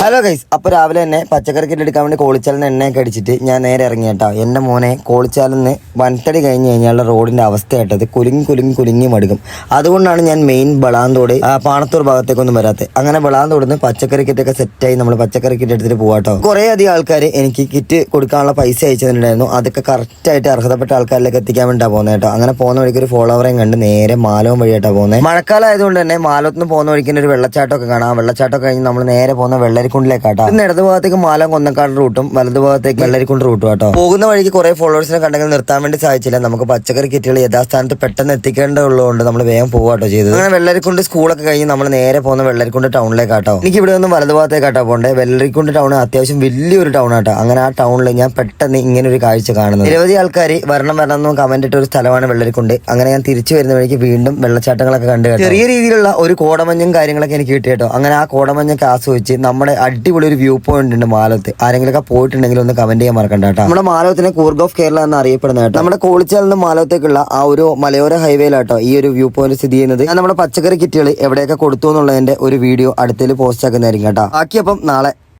Hello guys, അപ്പോൾ രാവിലെ തന്നെ പച്ചക്കറിക്ക് എടുക്കാൻ വേണ്ടി കോളിച്ചാലിന് എണ്ണയൊക്കെ അടിച്ചിട്ട് ഞാൻ നേരെ ഇറങ്ങി കേട്ടോ. എൻ്റെ മോനെ കോളിച്ചാലിന് വൻതടി കഴിഞ്ഞ് കഴിഞ്ഞാൽ റോഡിൻ്റെ അവസ്ഥയായിട്ടത് കുലുങ്ങി മടുക്കും. അതുകൊണ്ടാണ് ഞാൻ മെയിൻ ബളാന്തോട് പാണത്തൂർ ഭാഗത്തേക്കൊന്നും വരാത്തത്. അങ്ങനെ ബളാന്തോടുന്ന് പച്ചക്കറി കിറ്റൊക്കെ സെറ്റായി നമ്മൾ പച്ചക്കറി കിറ്റ് എടുത്തിട്ട് പോകാട്ടോ. കുറേ അധികം ആൾക്കാർ എനിക്ക് കിറ്റ് കൊടുക്കാനുള്ള പൈസ അയച്ചിട്ടുണ്ടായിരുന്നു. അതൊക്കെ കറക്റ്റായിട്ട് അർഹതപ്പെട്ട ആൾക്കാരിലേക്ക് എത്തിക്കാൻ വേണ്ടിയിട്ടാണ് പോകുന്നത് കേട്ടോ. അങ്ങനെ പോകുന്ന വഴിക്ക് ഒരു ഫോളോവറേയും കണ്ട് നേരെ മാലവും വഴിയായിട്ടാണ് പോകുന്നത്. മഴക്കാലം ആയതുകൊണ്ട് തന്നെ മാലത്തുനിന്ന് പോകുന്ന വഴിക്ക് ഒരു വെള്ളച്ചാട്ടമൊക്കെ കാണാം. ആ വെള്ളച്ചാട്ടം കഴിഞ്ഞ് നമ്മൾ നേരെ പോകുന്ന വെള്ളരിക്കുണ്ടിലേക്കാട്ടോ. ഇന്ന് ഇടതു ഭാഗത്തേക്ക് മാലം കൊന്നക്കാട് റൂട്ടും വലതു ഭാഗത്തേക്ക് വെള്ളരിക്കുണ്ട് റൂട്ടും കേട്ടോ. പോകുന്ന വഴിക്ക് കുറെ ഫോളോവേഴ്സിനെ കണ്ടെങ്കിൽ നിർത്താൻ വേണ്ടി സാധിച്ചില്ല. നമുക്ക് പച്ചക്കറി കിറ്റുകൾ യഥാസ്ഥാനത്ത് പെട്ടെന്ന് എത്തിക്കേണ്ടതുള്ളതുകൊണ്ട് നമ്മൾ വേഗം പോവാട്ടോ ചെയ്തത്. അങ്ങനെ വെള്ളരിക്കുണ്ട് സ്കൂളൊക്കെ കഴിഞ്ഞ് നമ്മൾ നേരെ പോകുന്ന വെള്ളരിക്കുണ്ട് ടൗണിലേക്കാട്ടോ. എനിക്ക് ഇവിടെ നിന്ന് വലതു ഭാഗത്തേക്കാട്ടോ പോകണ്ടേ. വെള്ളരിക്കുണ്ട് ടൗൺ അത്യാവശ്യം വലിയൊരു ടൗൺ ആട്ടോ. അങ്ങനെ ആ ടൗണിൽ ഞാൻ പെട്ടെന്ന് ഇങ്ങനെ ഒരു കാഴ്ച കാണുന്നത്. നിരവധി ആൾക്കാർ വരണം എന്ന് കമന്റ് ഇട്ട ഒരു സ്ഥലമാണ് വെള്ളരിക്കുണ്ട്. അങ്ങനെ ഞാൻ തിരിച്ചു വരുന്ന വഴിക്ക് വീണ്ടും വെള്ളച്ചാട്ടങ്ങളൊക്കെ കണ്ടു കേട്ടോ. ചെറിയ രീതിയിലുള്ള ഒരു കോടമഞ്ഞും കാര്യങ്ങളൊക്കെ എനിക്ക് കിട്ടി കേട്ടോ. അങ്ങനെ ആ കോടമഞ്ഞൊക്കെ ആസ്വദിച്ച് നമ്മുടെ അടിപൊളി ഒരു വ്യൂ പോയിന്റ് ഉണ്ട് മാലത്ത്. ആരെങ്കിലൊക്കെ പോയിട്ടുണ്ടെങ്കിൽ ഒന്ന് കമന്റ് ചെയ്യാൻ മറക്കണ്ട കേട്ടോ. നമ്മുടെ മാലവത്തിനെ കൂർഗ് ഓഫ് കേരള എന്ന് അറിയപ്പെടുന്നത് കേട്ടോ. നമ്മുടെ കോളിച്ചാലിൽ നിന്ന് മാലവത്തേക്കുള്ള ആ ഒരു മലയോര ഹൈവേയിലാട്ടോ ഈ ഒരു വ്യൂ പോയിന്റ് സ്ഥിതി ചെയ്യുന്നത്. ഞാൻ നമ്മുടെ പച്ചക്കറി കിറ്റുകൾ എവിടെയൊക്കെ കൊടുത്തു എന്നുള്ളതിന്റെ ഒരു വീഡിയോ അടുത്തതിൽ പോസ്റ്റ് ആക്കുന്നതായിരിക്കും കേട്ടോ. ബാക്കി അപ്പം നാളെ